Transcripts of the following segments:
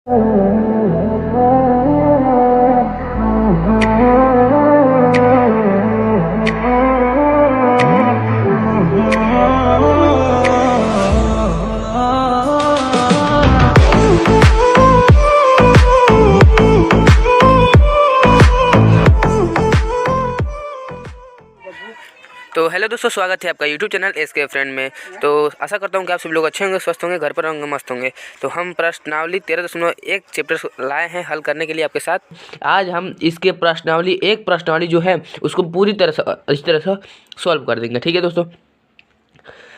तो हेलो दोस्तों, स्वागत है आपका यूट्यूब चैनल एसके फ्रेंड में। तो आशा करता हूँ कि आप सभी लोग अच्छे होंगे, स्वस्थ होंगे, घर पर होंगे, मस्त होंगे। तो हम प्रश्नावली 13.1 चैप्टर लाए हैं हल करने के लिए आपके साथ। आज हम इसके प्रश्नावली जो है उसको पूरी तरह से इस तरह से सॉल्व कर देंगे। ठीक है दोस्तों,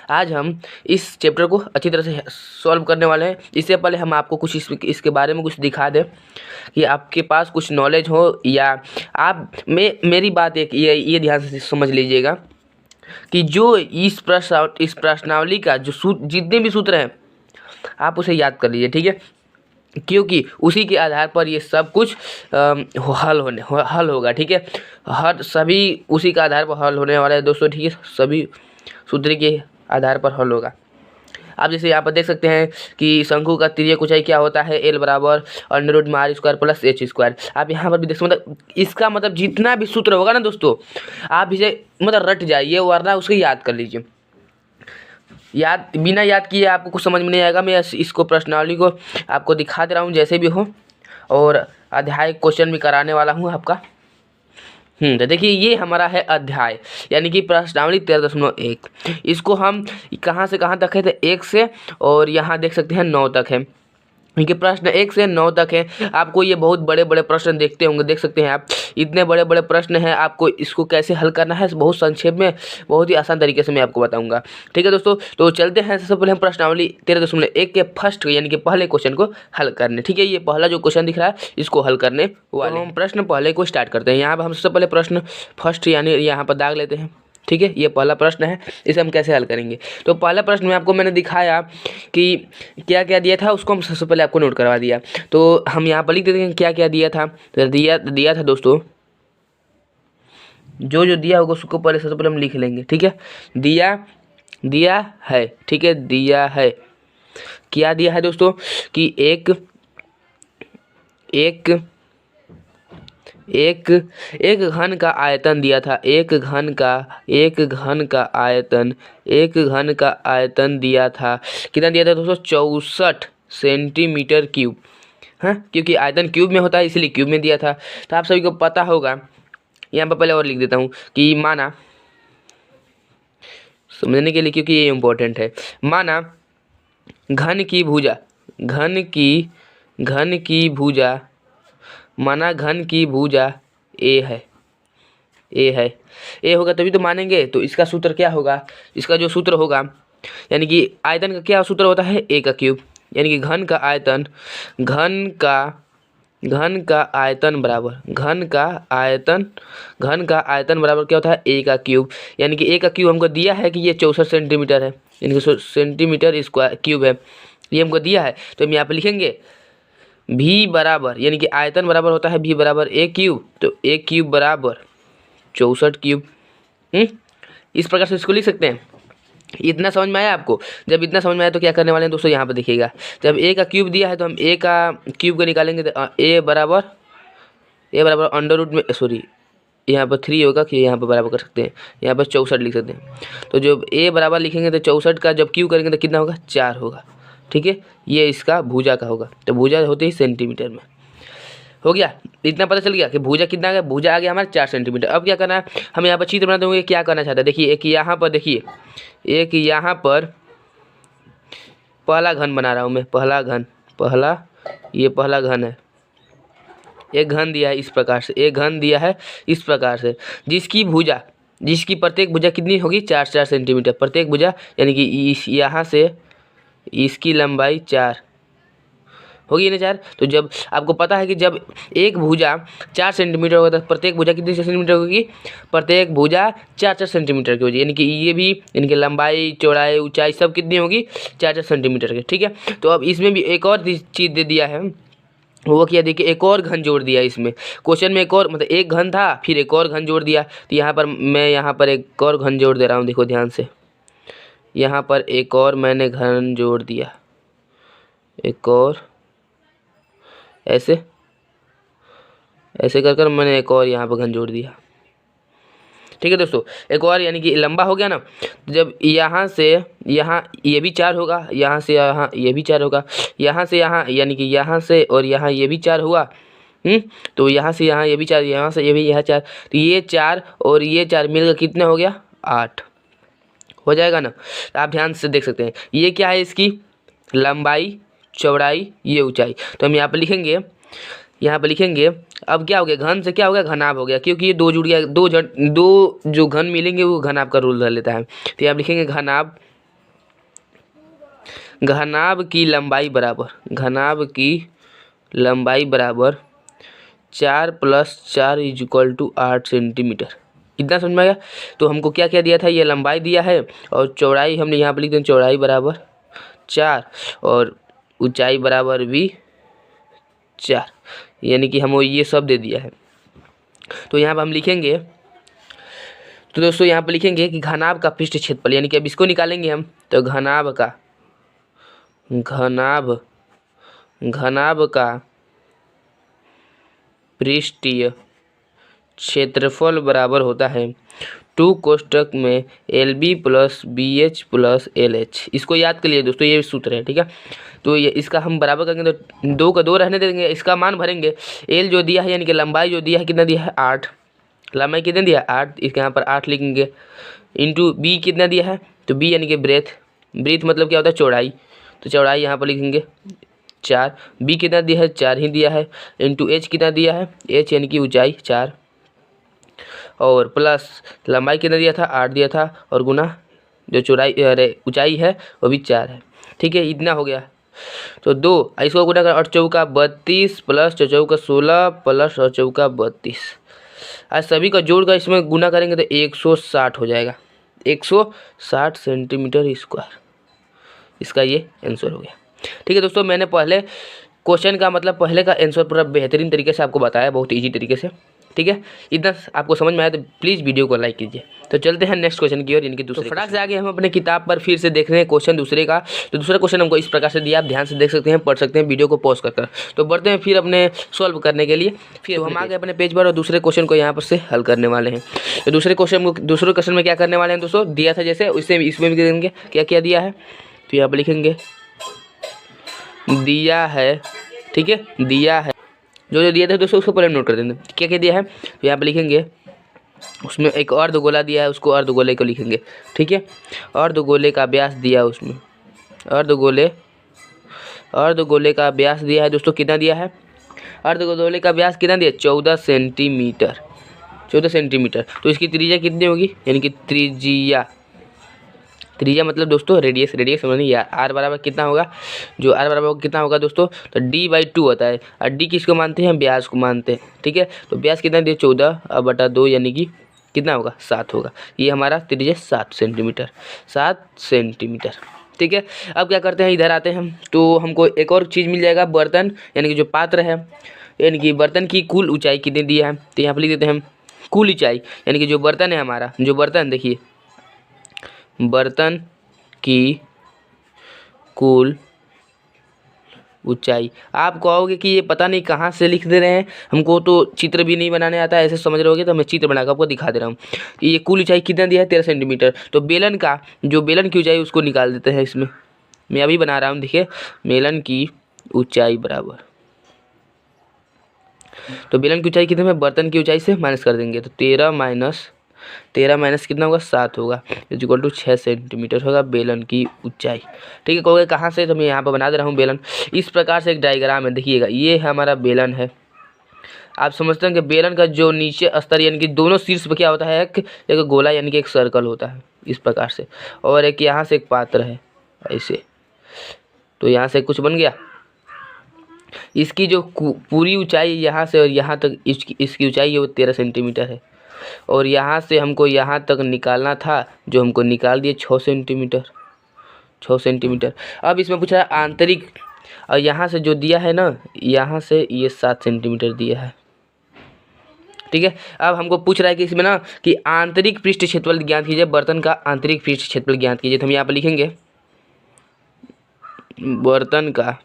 आज हम इस चैप्टर को अच्छी तरह से सॉल्व करने वाले हैं। इससे पहले हम आपको कुछ इसके बारे में कुछ दिखा दें कि आपके पास कुछ नॉलेज हो, या आप मेरी बात एक ये ध्यान से समझ लीजिएगा कि जो इस प्रश्नावली का जो जितने भी सूत्र हैं आप उसे याद कर लीजिए। ठीक है, क्योंकि उसी के आधार पर ये सब कुछ हल होगा। ठीक है, हर सभी उसी के आधार पर हल होने वाला है दोस्तों। ठीक है, सभी सूत्र के आधार पर हल होगा। आप जैसे यहाँ पर देख सकते हैं कि शंकु का तिर्यक ऊंचाई क्या होता है, L बराबर √r² प्लस h²। आप यहाँ पर भी देख सकते, मतलब इसका मतलब जितना भी सूत्र होगा ना दोस्तों, आप इसे मतलब रट जाइए, वरना उसको याद कर लीजिए। बिना याद किए आपको कुछ समझ में नहीं आएगा। मैं इसको प्रश्नावली को आपको दिखा दे रहा हूँ जैसे भी हो, और अध्याय क्वेश्चन भी कराने वाला हूँ आपका। तो देखिए, ये हमारा है अध्याय, यानी कि प्रश्नावली 13.1। इसको हम कहाँ से कहाँ तक है, तो 1 से और यहाँ देख सकते हैं 9 तक है। इनके प्रश्न 1 से 9 तक है। आपको ये बहुत बड़े बड़े प्रश्न देखते होंगे, देख सकते हैं आप, इतने बड़े बड़े प्रश्न हैं। आपको इसको कैसे हल करना है बहुत संक्षेप में, बहुत ही आसान तरीके से मैं आपको बताऊंगा। ठीक है दोस्तों, तो चलते हैं। सबसे पहले हम प्रश्नावली 13.1 के फर्स्ट यानी कि पहले क्वेश्चन को हल करने। ठीक है, ये पहला जो क्वेश्चन दिख रहा है इसको हल करने वाले हम प्रश्न पहले को स्टार्ट करते हैं। यहाँ पर हम सबसे पहले प्रश्न फर्स्ट यानी यहाँ पर दाग लेते हैं। ठीक है, ये पहला प्रश्न है, इसे हम कैसे हल करेंगे। तो पहला प्रश्न में आपको मैंने दिखाया कि क्या क्या दिया था, उसको हम सबसे पहले आपको नोट करवा दिया। तो हम यहाँ पर लिख देते हैं क्या क्या दिया था। तो दिया था दोस्तों, जो दिया होगा उसको पहले सबसे पहले हम लिख लेंगे। ठीक है, दिया है। ठीक है, दिया है, क्या दिया है दोस्तों कि एक घन का आयतन दिया था। एक घन का आयतन दिया था। कितना दिया था दोस्तों, 64 सेंटीमीटर क्यूब। हाँ, क्योंकि आयतन क्यूब में होता है इसलिए क्यूब में दिया था। तो आप सभी को पता होगा, यहाँ पर पहले और लिख देता हूँ कि माना, समझने के लिए, क्योंकि ये इम्पोर्टेंट है। माना घन की भुजा ए है। ए होगा तभी तो मानेंगे। तो इसका सूत्र क्या होगा, इसका जो सूत्र होगा, यानी कि आयतन का क्या सूत्र होता है, ए का क्यूब, यानी कि घन का आयतन बराबर क्या होता है, ए का क्यूब। यानी कि ए का क्यूब हमको दिया है कि ये 64 सेंटीमीटर है, यानी कि सेंटीमीटर स्क्वायर क्यूब है, ये हमको दिया है। तो हम यहाँ पे लिखेंगे भी बराबर, यानी कि आयतन बराबर होता है भी बराबर ए क्यूब, तो ए क्यूब बराबर 64 क्यूब। इस प्रकार से इसको लिख सकते हैं। इतना समझ में आया आपको। जब इतना समझ में आया तो क्या करने वाले हैं दोस्तों, यहाँ पर देखिएगा, जब ए का क्यूब दिया है तो हम ए का क्यूब को निकालेंगे। तो ए बराबर अंडर रूट में, सॉरी यहाँ पर 3 होगा कि यहाँ पर बराबर कर सकते हैं, यहाँ पर 64 लिख सकते हैं। तो जब ए बराबर लिखेंगे तो 64 का जब क्यूब करेंगे तो कितना होगा, 4 होगा। ठीक है, ये इसका भुजा का होगा। तो भुजा होती है सेंटीमीटर में। हो गया, इतना पता चल गया कि भुजा कितना आ गया, भुजा आ गया हमारा 4 सेंटीमीटर। अब क्या करना है, हम यहाँ पर चित्र बना देंगे। क्या करना चाहते हैं, देखिए, एक यहाँ पर देखिए, एक यहाँ पर पहला घन बना रहा हूँ मैं, पहला ये पहला घन है। एक घन दिया है इस प्रकार से, जिसकी प्रत्येक भुजा कितनी होगी, 4 सेंटीमीटर प्रत्येक भुजा, यानी कि यहाँ से इसकी लंबाई 4 होगी ना, 4। तो जब आपको पता है कि जब एक भुजा 4 सेंटीमीटर होगा तो प्रत्येक भुजा कितनी सेंटीमीटर होगी, प्रत्येक भुजा 4 सेंटीमीटर की होगी, यानी कि ये भी, यानी कि लंबाई, चौड़ाई, ऊंचाई सब कितनी होगी, 4 सेंटीमीटर की। ठीक है, तो अब इसमें भी एक और चीज़ दे दिया है, वो क्या, देखिए, एक और घन जोड़ दिया इसमें क्वेश्चन में। एक और, मतलब एक घन था फिर एक और घन जोड़ दिया। तो यहाँ पर मैं एक और घन जोड़ दे रहा हूँ, देखो ध्यान से, यहाँ पर एक और मैंने घन जोड़ दिया, एक और ऐसे ऐसे कर कर मैंने एक और यहाँ पर घन जोड़ दिया। ठीक है दोस्तों, एक और यानी कि लंबा हो गया ना। जब यहाँ से यहाँ ये भी 4 होगा, यहाँ से यहाँ ये भी 4 होगा, यहाँ से यहाँ यानी कि यहाँ से और यहाँ ये भी 4 हुआ। तो यहाँ से यहाँ ये भी 4, यहाँ से ये भी यहाँ 4, तो ये 4 और ये 4 मिलकर कितना हो गया 8 हो जाएगा ना। तो आप ध्यान से देख सकते हैं ये क्या है, इसकी लंबाई, चौड़ाई, ये ऊंचाई। तो हम यहाँ पर लिखेंगे, यहाँ पर लिखेंगे। अब क्या हो गया, घन से क्या हो गया, घनाभ हो गया, क्योंकि ये दो जुड़ गया, दो जो घन मिलेंगे वो घनाभ का रूल धर लेता है। तो यहाँ लिखेंगे घनाभ, घनाभ की लंबाई बराबर, घनाभ की लंबाई बराबर 4 + 4 = 8 सेंटीमीटर। कितना समझ में आया। तो हमको क्या क्या दिया था, ये लंबाई दिया है और चौड़ाई हमने यहाँ पर लिख दिया, चौड़ाई बराबर 4 और ऊंचाई बराबर भी 4, यानी कि हमें ये सब दे दिया है। तो यहाँ पर हम लिखेंगे, तो दोस्तों यहाँ पर लिखेंगे कि घनाभ का पृष्ठ क्षेत्रफल, यानी कि अब इसको निकालेंगे हम। तो घनाभ का पृष्ठीय क्षेत्रफल बराबर होता है 2 कोष्ठक में LB + BH + LH। इसको याद कर लिए दोस्तों, ये सूत्र है, ठीक है। तो ये इसका हम बराबर करेंगे तो 2 का 2 रहने देंगे, इसका मान भरेंगे। L जो दिया है यानी कि लंबाई जो दिया है, कितना दिया है 8, लंबाई कितना दिया है 8, इसके यहाँ पर 8 लिखेंगे। इंटू B कितना दिया है, तो B यानी कि ब्रेथ मतलब क्या होता है चौड़ाई, तो चौड़ाई यहाँ पर लिखेंगे 4। B कितना दिया है 4 ही दिया है। इंटू H कितना दिया है, H यानी कि ऊंचाई 4, और प्लस लंबाई कितना दिया था 8 दिया था, और गुना जो ऊंचाई है वो भी 4 है। ठीक है, इतना हो गया। तो 2 इसको गुना कर 8 चौका 32 प्लस 4 चौका 16 प्लस 8 चौका 32, आज सभी का जोड़ कर इसमें गुना करेंगे तो 160 हो जाएगा, 160 सेंटीमीटर स्क्वायर। इसका ये आंसर हो गया। ठीक है दोस्तों, मैंने पहले क्वेश्चन का मतलब पहले का आंसर पूरा बेहतरीन तरीके से आपको बताया, बहुत ईजी तरीके से। ठीक है, इतना आपको समझ में आया तो प्लीज़ वीडियो को लाइक कीजिए। तो चलते हैं नेक्स्ट क्वेश्चन की ओर, यानी कि दूसरे। फटाक से आगे हम अपने किताब पर फिर से देख रहे हैं क्वेश्चन दूसरे का। तो दूसरा क्वेश्चन हमको इस प्रकार से दिया, आप ध्यान से देख सकते हैं, पढ़ सकते हैं वीडियो को पॉज कर। तो बढ़ते हैं फिर अपने सॉल्व करने के लिए। फिर हम आ गए अपने पेज पर और दूसरे क्वेश्चन को यहाँ पर से हल करने वाले हैं। तो दूसरे क्वेश्चन में क्या करने वाले हैं दोस्तों, दिया था जैसे उससे इसमें भी देंगे क्या क्या दिया है। तो यहाँ पर लिखेंगे दिया है, ठीक है, दिया है, जो दिया था दोस्तों उसको पहले नोट कर देंगे क्या क्या दिया है। तो यहाँ पे लिखेंगे उसमें एक अर्धगोला दिया है, उसको अर्धगोले को लिखेंगे। ठीक है, अर्धगोले का व्यास दिया है, उसमें अर्धगोले का व्यास दिया है दोस्तों, कितना दिया है, अर्धगोले का व्यास कितना दिया 14 सेंटीमीटर, 14 सेंटीमीटर। तो इसकी त्रिज्या कितनी होगी, यानी कि त्रिज्या मतलब दोस्तों रेडियस समझनी यार। आर बराबर कितना होगा, जो आर बराबर कितना होगा दोस्तों, तो D/2 होता है, और D किसको मानते हैं, व्यास को मानते हैं। ठीक है, तो व्यास कितना दिया 14/2, यानी कि कितना होगा 7 होगा। ये हमारा त्रिज्या 7 सेंटीमीटर। ठीक है, अब क्या करते हैं, इधर आते हैं हम, तो हमको एक और चीज़ मिल जाएगा, बर्तन यानी कि जो पात्र है, यानी कि बर्तन की कुल ऊँचाई कितनी दिया है। तो यहाँ पर लिख देते हैं हम कुल ऊँचाई, यानी कि जो बर्तन है हमारा, जो बर्तन देखिए, बर्तन की कुल ऊंचाई। आप कहोगे कि ये पता नहीं कहाँ से लिख दे रहे हैं, हमको तो चित्र भी नहीं बनाने आता है, ऐसे समझ रहे होगे, तो मैं चित्र बनाकर आपको दिखा दे रहा हूँ कि ये कुल ऊंचाई कितना दिया है 13 सेंटीमीटर। तो बेलन की ऊंचाई उसको निकाल देते हैं, इसमें मैं अभी बना रहा हूँ, देखिए बेलन की ऊंचाई बराबर, तो बेलन की ऊंचाई कितने में बर्तन की ऊंचाई से माइनस कर देंगे, तो 13 माइनस कितना होगा 7 होगा, = 6 सेंटीमीटर होगा बेलन की ऊंचाई। ठीक है, कहोगे कहाँ से, तो मैं यहाँ पर बना दे रहा हूँ बेलन। इस प्रकार से एक डायग्राम है, देखिएगा ये है हमारा बेलन है। आप समझते हैं कि बेलन का जो नीचे स्तर यानी कि दोनों शीर्ष पर क्या होता है, एक गोला यानी कि एक सर्कल होता है इस प्रकार से, और एक यहाँ से एक पात्र है ऐसे, तो यहाँ से कुछ बन गया। इसकी जो पूरी ऊंचाई यहाँ से और यहाँ तक इसकी ऊंचाई है वो 13 सेंटीमीटर है, और यहाँ से हमको यहाँ तक निकालना था, जो हमको निकाल दिए 6 सेंटीमीटर। अब इसमें पूछा है आंतरिक, और यहाँ से जो दिया है ना, यहाँ से ये 7 सेंटीमीटर दिया है। ठीक है, अब हमको पूछ रहा है कि इसमें ना कि आंतरिक पृष्ठ क्षेत्रफल ज्ञात कीजिए, बर्तन का आंतरिक पृष्ठ क्षेत्रफल ज्ञात कीजिए। तो हम यहाँ पर लिखेंगे बर्तन का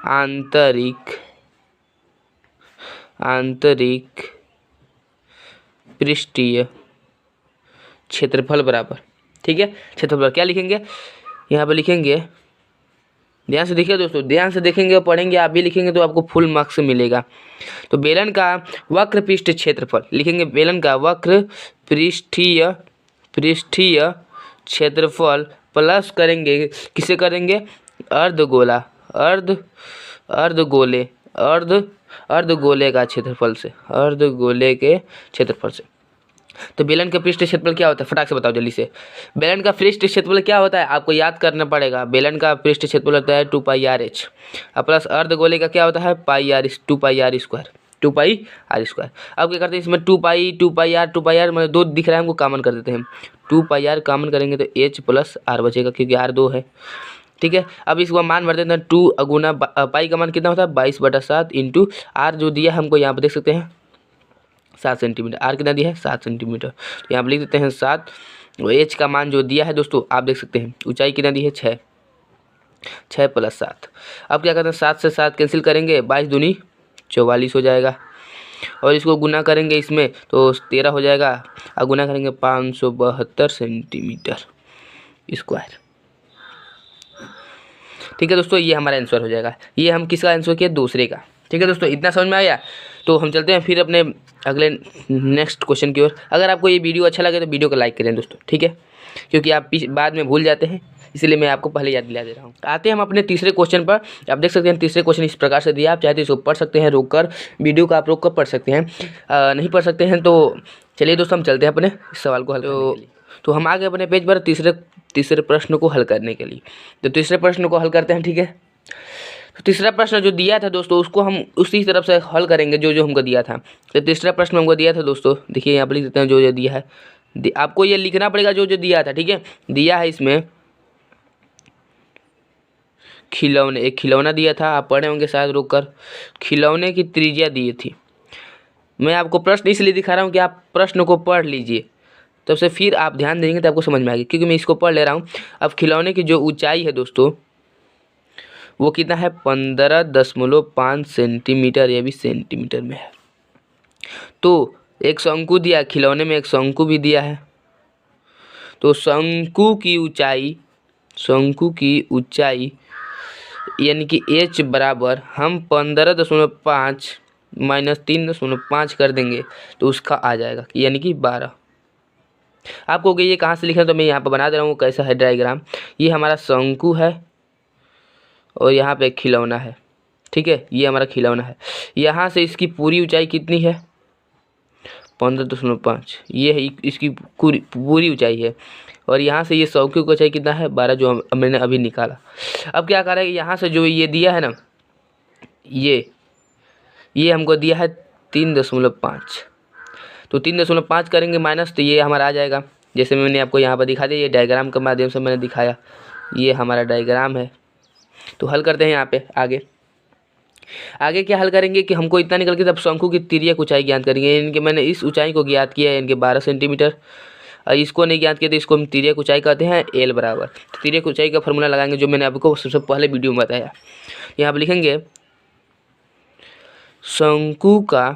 आंतरिक पृष्ठीय क्षेत्रफल बराबर, ठीक है। क्षेत्रफल क्या लिखेंगे, यहाँ पे लिखेंगे, ध्यान से देखिए दोस्तों, ध्यान से देखेंगे और पढ़ेंगे, आप भी लिखेंगे तो आपको फुल मार्क्स मिलेगा। तो बेलन का वक्र पृष्ठ क्षेत्रफल लिखेंगे, बेलन का वक्र पृष्ठीय क्षेत्रफल प्लस करेंगे, किसे करेंगे, अर्धगोले का क्षेत्रफल से, अर्धगोले के क्षेत्रफल से। तो बेलन का पृष्ठ क्षेत्रफल क्या होता है, फटाक से बताओ जल्दी से। बेलन का पृष्ठ क्षेत्रफल क्या होता है, आपको याद करना पड़ेगा। बेलन का पृष्ठ क्षेत्रफल होता है 2πr/h प्लस अर्धगोले का क्या होता है 2πr²। अब क्या करते हैं इसमें 2πr मतलब 2 दिख रहा है हमको, कॉमन कर देते हैं। 2πr कॉमन करेंगे तो h प्लस r बचेगा, क्योंकि r 2 है, ठीक है। अब इसको मान भर देते हैं, 2 गुना पाई का मान कितना होता है 22/7 इंटू r जो दिया है हमको यहाँ पर देख सकते हैं 7 सेंटीमीटर। r कितना दिया है 7 सेंटीमीटर, तो यहाँ पर लिख देते हैं 7। h का मान जो दिया है दोस्तों आप देख सकते हैं, ऊंचाई कितना दी है 6 प्लस 7। अब क्या करते हैं 7 से 7 कैंसिल करेंगे, 22 दूनी 44 हो जाएगा, और इसको गुना करेंगे इसमें तो 13 हो जाएगा, और गुना करेंगे 572 सेंटीमीटर स्क्वायर, ठीक है दोस्तों। ये हमारा आंसर हो जाएगा। ये हम किसका आंसर किया, दूसरे का, ठीक है दोस्तों। इतना समझ में आया, तो हम चलते हैं फिर अपने अगले नेक्स्ट क्वेश्चन की ओर। अगर आपको ये वीडियो अच्छा लगे तो वीडियो को लाइक करें दोस्तों, ठीक है, क्योंकि आप बाद में भूल जाते हैं, इसलिए मैं आपको पहले याद दिला दे रहा हूँ। आते हैं हम अपने तीसरे क्वेश्चन पर। आप देख सकते हैं तीसरे क्वेश्चन इस प्रकार से दिया, आप चाहे तो इसको पढ़ सकते हैं रोककर, वीडियो को आप रोक कर पढ़ सकते हैं, नहीं पढ़ सकते हैं तो चलिए दोस्तों हम चलते हैं अपने सवाल को हल करने के लिए। तो हम आ गए अपने पेज पर तीसरे प्रश्न को हल करने के लिए। तो तीसरे प्रश्न को हल करते हैं, ठीक है। तो तीसरा प्रश्न जो दिया था दोस्तों उसको हम उसी तरफ से हल करेंगे जो हमको दिया था। तो तीसरा प्रश्न हमको दिया था दोस्तों, देखिए यहाँ पर लिख देते हैं जो दिया है, आपको ये लिखना पड़ेगा जो दिया था, ठीक है। दिया है इसमें खिलौने, एक खिलौना दिया था, आप पढ़े होंगे शायद रोक कर। खिलौने की त्रिज्या दी थी। मैं आपको प्रश्न इसलिए दिखा रहा हूँ कि आप प्रश्न को पढ़ लीजिए, तब से फिर आप ध्यान देंगे तो आपको समझ में आएगी, क्योंकि मैं इसको पढ़ ले रहा हूँ। अब खिलौने की जो ऊंचाई है दोस्तों वो कितना है 15.5 सेंटीमीटर, ये भी सेंटीमीटर में है। तो एक शंकु दिया, खिलौने में एक शंकु भी दिया है, तो शंकु की ऊंचाई यानी कि h बराबर हम 15.5 माइनस 3.5 कर देंगे तो उसका आ जाएगा यानी कि 12। आपको ये कहाँ से लिखना है तो मैं यहाँ पर बना दे रहा हूँ कैसा है डायग्राम। ये हमारा शंकु है और यहाँ पे खिलौना है, ठीक है। ये हमारा खिलौना है, यहाँ से इसकी पूरी ऊंचाई कितनी है 15.5, ये है इसकी पूरी ऊंचाई है, और यहाँ से ये शंकु की ऊंचाई कितना है 12 जो मैंने अभी निकाला। अब क्या करेंगे, यहाँ से जो ये दिया है ना, ये हमको दिया है 3.5, तो 3.5 करेंगे माइनस, तो ये हमारा आ जाएगा। जैसे मैंने आपको यहाँ पर दिखा दिया, ये डायग्राम के माध्यम से मैंने दिखाया, ये हमारा डायग्राम है। तो हल करते हैं यहाँ पे आगे क्या हल करेंगे कि हमको इतना निकल के तब शंकु की तिर्यक ऊंचाई ज्ञात करेंगे। इनके मैंने इस ऊंचाई को ज्ञात किया है इनके 12 सेंटीमीटर, और इसको नहीं ज्ञात किया तो इसको हम तिर्यक ऊंचाई कहते हैं एल बराबर। तो तिर्यक ऊंचाई का फॉर्मूला लगाएंगे जो मैंने आपको सबसे पहले वीडियो में बताया। यहाँ पर लिखेंगे शंकु का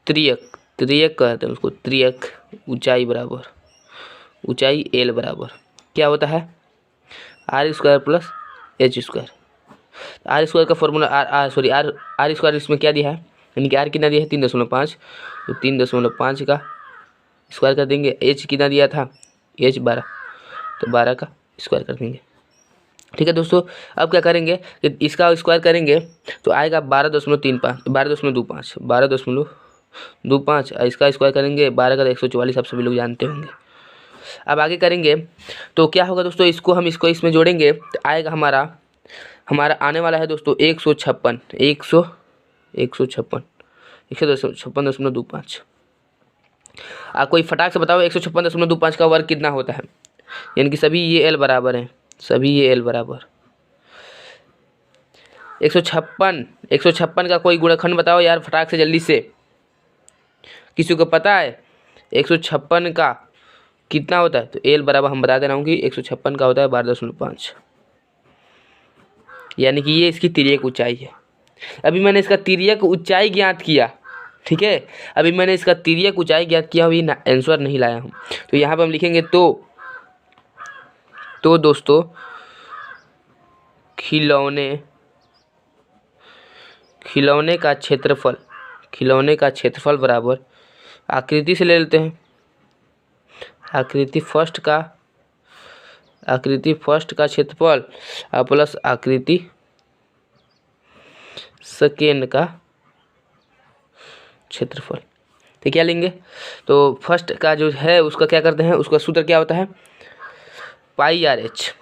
त्रियक कहते हैं उसको, त्रियक ऊंचाई बराबर, ऊंचाई एल बराबर क्या होता है r² प्लस h²। r² का फॉर्मूला आर स्क्वायर इसमें क्या दिया है यानी कि r कितना दिया है 3.5, तो 3.5 का स्क्वायर कर देंगे। h कितना दिया था h 12, तो 12 का स्क्वायर कर देंगे, ठीक है दोस्तों। अब क्या करेंगे कि इसका स्क्वायर करेंगे तो आएगा 12.25, इसका स्क्वायर करेंगे 12 का 144, आप सभी लोग जानते होंगे। अब आगे करेंगे तो क्या होगा दोस्तों, इसको इसमें जोड़ेंगे तो आएगा हमारा आने वाला है दोस्तों 156.25। कोई फटाक से बताओ 156.25 का वर्ग कितना होता है, यानी कि सभी ये एल बराबर हैं, सभी ये एल बराबर 156 का कोई गुणनखंड बताओ यार फटाक से जल्दी से, किसी को पता है 156 का कितना होता है। तो एल बराबर हम बता दे रहा हूँ कि 156 का होता है 12.5, यानी कि ये इसकी तिर्यक ऊंचाई है। अभी मैंने इसका तिर्यक ऊंचाई ज्ञात किया, ठीक है, अभी मैंने इसका तिर्यक ऊंचाई ज्ञात किया, अभी आंसर नहीं लाया हूँ। तो यहाँ पर हम लिखेंगे तो दोस्तों खिलौने का क्षेत्रफल बराबर, आकृति से ले लेते हैं, आकृति फर्स्ट का क्षेत्रफल प्लस आकृति सेकेंड का क्षेत्रफल। तो क्या लेंगे, तो फर्स्ट का जो है उसका क्या करते हैं, उसका सूत्र क्या होता है, पाई आर एच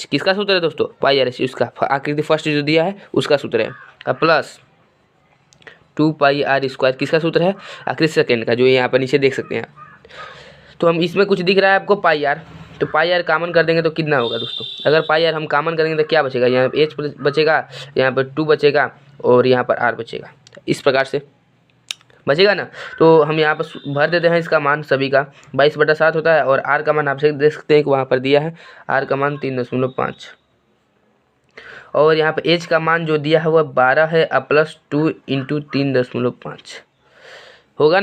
किसका सूत्र है दोस्तों, पाई आर एच, उसका आकृति फर्स्ट जो दिया है उसका सूत्र है, प्लस 2 पाई आर स्क्वायर किसका सूत्र है, आकृति सेकेंड का, जो यहाँ पर नीचे देख सकते हैं। तो हम इसमें कुछ दिख रहा है आपको पाई आर, तो पाई आर कॉमन कर देंगे तो कितना होगा दोस्तों, अगर पाई आर हम कॉमन करेंगे तो क्या बचेगा, यहाँ पर एच बचेगा, यहाँ पर 2 बचेगा और यहाँ पर आर बचेगा, इस प्रकार से बचेगा ना। तो हम यहाँ पर भर देते हैं इसका मान सभी का, 22/7 होता है, और आर का मान आप देख सकते हैं कि वहाँ पर दिया है, आर का मान 3.5, और यहाँ पर एच का मान जो दिया है वह 12 है, प्लस 2 × 3.5 होगा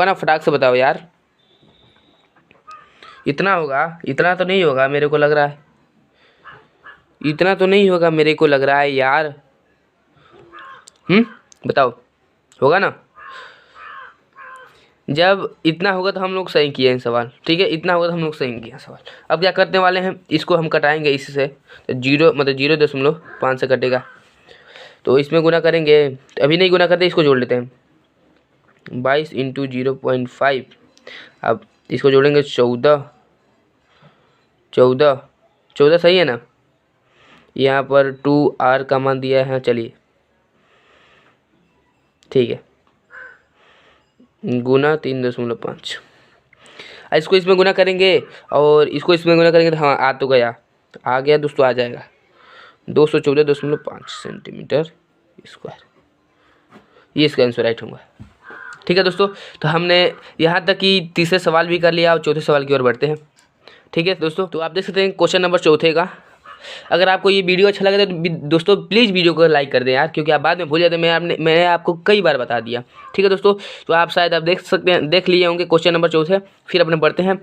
ना, फटाक से बताओ यार, इतना होगा, इतना तो नहीं होगा मेरे को लग रहा है, इतना तो नहीं होगा मेरे को लग रहा है यार, बताओ होगा ना। जब इतना होगा तो हम लोग सही किए हैं सवाल, ठीक है, इतना होगा तो हम लोग सही किए हैं सवाल। अब क्या करने वाले हैं, इसको हम कटाएंगे इससे, तो 0.5 से कटेगा, तो इसमें गुना करेंगे, अभी नहीं गुना करते, इसको जोड़ लेते हैं, 22 × 0.5, अब इसको जोड़ेंगे 14 सही है ना। यहाँ पर 2r का मान दिया है, चलिए ठीक है, गुना 3.5, इसको इसमें गुना करेंगे और इसको इसमें गुना करेंगे तो हाँ आ तो गया, आ गया दोस्तों, आ जाएगा 214.5 सेंटीमीटर स्क्वायर, ये इसका आंसर राइट होगा। ठीक है दोस्तों, तो हमने यहाँ तक कि तीसरे सवाल भी कर लिया और चौथे सवाल की ओर बढ़ते हैं। ठीक है दोस्तों, तो आप देख सकते हैं क्वेश्चन नंबर चौथे का। अगर आपको ये वीडियो अच्छा लगे तो दोस्तों प्लीज़ वीडियो को लाइक कर दें यार, क्योंकि आप बाद में भूल जाते हैं, मैंने आपको कई बार बता दिया। ठीक है दोस्तों, तो आप शायद आप देख सकते हैं, देख लिए होंगे क्वेश्चन नंबर चौथे। फिर अपने बढ़ते हैं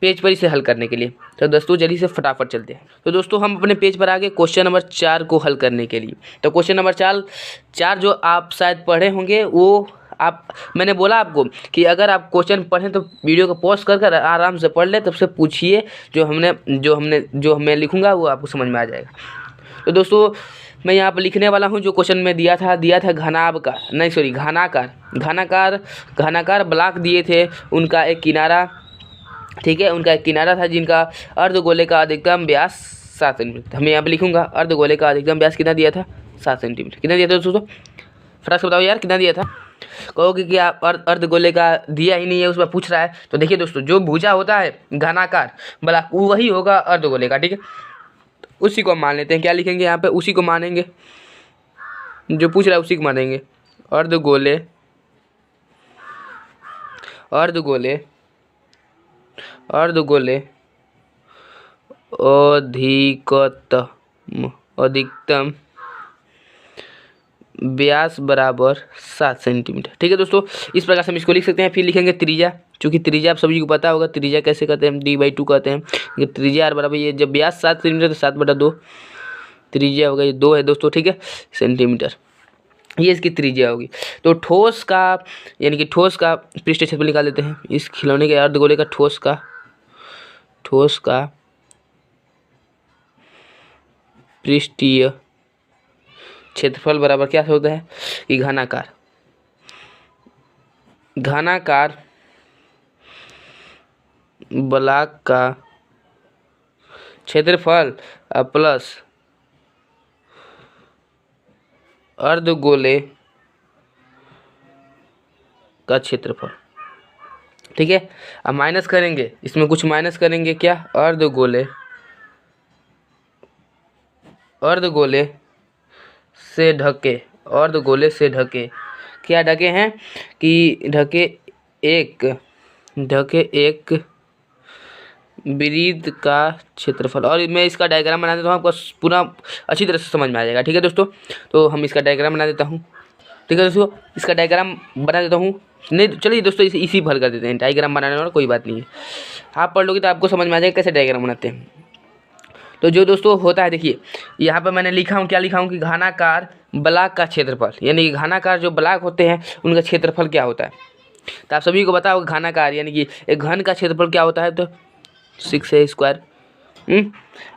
पेज पर इसे हल करने के लिए। तो दोस्तों जल्दी से फटाफट चलते हैं। तो दोस्तों हम अपने पेज पर आ गए क्वेश्चन नंबर 4 को हल करने के लिए। तो क्वेश्चन नंबर 4 जो आप शायद पढ़े होंगे, वो मैंने बोला आपको कि अगर आप क्वेश्चन पढ़ें तो वीडियो को पॉज कर आराम से पढ़ ले, तब से पूछिए, जो मैं लिखूंगा वो आपको समझ में आ जाएगा। तो दोस्तों मैं यहाँ पर लिखने वाला हूँ जो क्वेश्चन में दिया था घनाकार ब्लॉक दिए थे, उनका एक किनारा, ठीक है, उनका एक किनारा था जिनका अर्धगोले का अधिकतम व्यास 7 सेंटीमीटर। हमें यहाँ पे लिखूंगा अर्धगोले का अधिकतम व्यास कितना दिया था, 7 सेंटीमीटर। कितना दिया था दोस्तों, फटाक से बताओ यार कितना दिया था। कहोगे कि आप अर्धगोले का दिया ही नहीं है, उसमें पूछ रहा है। तो देखिए दोस्तों, जो भुजा होता है घनाकार ब्लॉक वही होगा अर्धगोले का। ठीक है, उसी को मान लेते हैं। क्या लिखेंगे यहाँ पे, उसी को मानेंगे, जो पूछ रहा है उसी को मानेंगे। अर्धगोले अधिकतम व्यास बराबर 7 सेंटीमीटर। ठीक है दोस्तों, इस प्रकार से हम इसको लिख सकते हैं। फिर लिखेंगे त्रिज्या, चूँकि त्रिज्या आप सभी को पता होगा, त्रिज्या कैसे कहते हैं, d/2 कहते हैं। त्रिज्या r बराबर, ये जब व्यास 7 सेंटीमीटर तो 7/2 त्रिज्या होगा, ये 2 है दोस्तों, ठीक है, सेंटीमीटर, ये इसकी त्रिज्या होगी। तो ठोस का पृष्ठ क्षेत्रफल निकाल लेते हैं। इस खिलौने के अर्धगोले का ठोस का पृष्ठीय क्षेत्रफल बराबर क्या होता है कि घनाकार ब्लॉक का क्षेत्रफल प्लस अर्धगोले का क्षेत्रफल। ठीक है, अब माइनस करेंगे, इसमें कुछ माइनस करेंगे, क्या, अर्धगोले से ढके, क्या ढके हैं कि ढके एक वृत्त का क्षेत्रफल। और मैं इसका डायग्राम बना देता हूँ, आपको पूरा अच्छी तरह से समझ में आ जाएगा। ठीक है दोस्तों, तो हम इसका डायग्राम बना देता हूँ। ठीक है दोस्तों, इसका डायग्राम बना देता हूँ। नहीं चलिए दोस्तों, इसी भर कर देते हैं, डायग्राम बनाने वाला कोई बात नहीं है। आप पढ़ लोगे तो आपको समझ में आ जाएगा कैसे डायग्राम बनाते हैं। तो जो दोस्तों होता है, देखिए यहाँ पर मैंने लिखा हूँ, क्या लिखा हूँ कि घनाकार ब्लॉक का क्षेत्रफल, यानी कि घनाकार जो ब्लॉक होते हैं उनका क्षेत्रफल क्या होता है। तो आप सभी को पता होगा घनाकार यानी कि एक घन का क्षेत्रफल क्या होता है, तो 6a²।